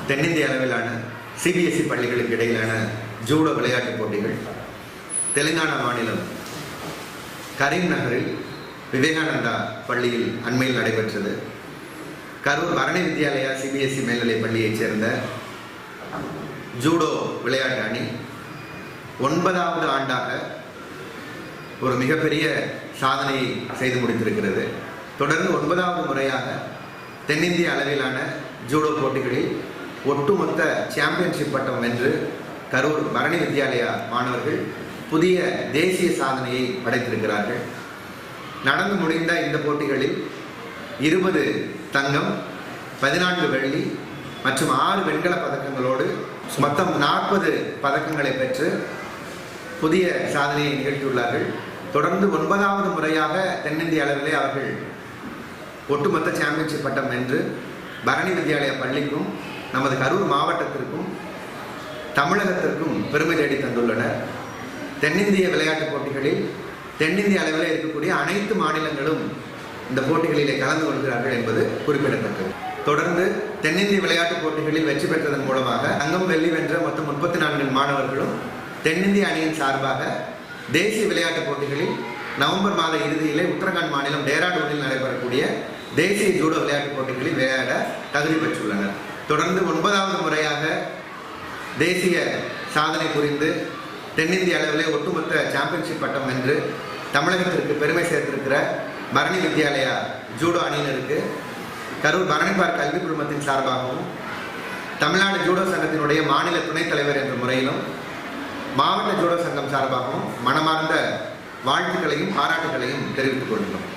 தென்னிந்திய அளவிலான சிபிஎஸ்இ பள்ளிகளுக்கு இடையிலான ஜூடோ விளையாட்டுப் போட்டிகள் தெலுங்கானா மாநிலம் கரீம் நகரில் விவேகானந்தா பள்ளியில் அண்மையில் நடைபெற்றது. கரூர் பரணி வித்யாலயா சிபிஎஸ்இ மேல்நிலை பள்ளியைச் சேர்ந்த ஜூடோ விளையாட்டு அணி 9வது ஆண்டாக ஒரு மிகப்பெரிய சாதனையை செய்து முடித்திருக்கிறது. தொடர்ந்து 9வது முறையாக தென்னிந்திய அளவிலான ஜூடோ போட்டிகளில் ஒட்டுமொத்த சாம்பியன்ஷிப் பட்டம் வென்று கரூர் பரணி வித்யாலயா மாணவர்கள் புதிய தேசிய சாதனையை படைத்திருக்கிறார்கள். நடந்து முடிந்த இந்த போட்டிகளில் 20 தங்கம், 14 வெள்ளி மற்றும் 6 வெண்கல பதக்கங்களோடு மொத்தம் 40 பதக்கங்களை பெற்று புதிய சாதனையை நிகழ்த்தியுள்ளார்கள். தொடர்ந்து 9வது முறையாக தென்னிந்திய அளவிலே அவர்கள் ஒட்டுமொத்த சாம்பியன்ஷிப் பட்டம் வென்று பரணி வித்யாலயா பள்ளிக்கும் நமது கரூர் மாவட்டத்திற்கும் தமிழகத்திற்கும் பெருமை தேடி தந்துள்ளனர். தென்னிந்திய விளையாட்டுப் போட்டிகளில் தென்னிந்திய அளவில் இருக்கக்கூடிய அனைத்து மாநிலங்களும் இந்த போட்டிகளிலே கலந்து கொள்கிறார்கள் என்பது குறிப்பிடத்தக்கது. தொடர்ந்து தென்னிந்திய விளையாட்டுப் போட்டிகளில் வெற்றி பெற்றதன் மூலமாக தங்கம், வெள்ளி வென்ற மொத்தம் 34 மாணவர்களும் தென்னிந்திய அணியின் சார்பாக தேசிய விளையாட்டுப் போட்டிகளில் நவம்பர் மாத இறுதியிலே உத்தரகாண்ட் மாநிலம் டேராடூனில் நடைபெறக்கூடிய தேசிய ஜூடோ விளையாட்டுப் போட்டிகளில் விளையாட தகுதி பெற்றுள்ளனர். தொடர்ந்து 9வது முறையாக தேசிய சாதனை புரிந்து தென்னிந்திய அளவிலே ஒட்டுமொத்த சாம்பியன்ஷிப் பட்டம் வென்று தமிழகத்திற்கு பெருமை சேர்த்திருக்கிற பரணி வித்யாலயா ஜூடோ அணியினருக்கு கரூர் பரணி பார்க் கல்வி குழுமத்தின் சார்பாகவும் தமிழ்நாடு ஜூடோ சங்கத்தினுடைய மாநில துணைத் தலைவர் என்ற முறையிலும் மாவட்ட ஜூடோ சங்கம் சார்பாகவும் மனமார்ந்த வாழ்த்துக்களையும் பாராட்டுகளையும் தெரிவித்துக் கொள்கிறோம்.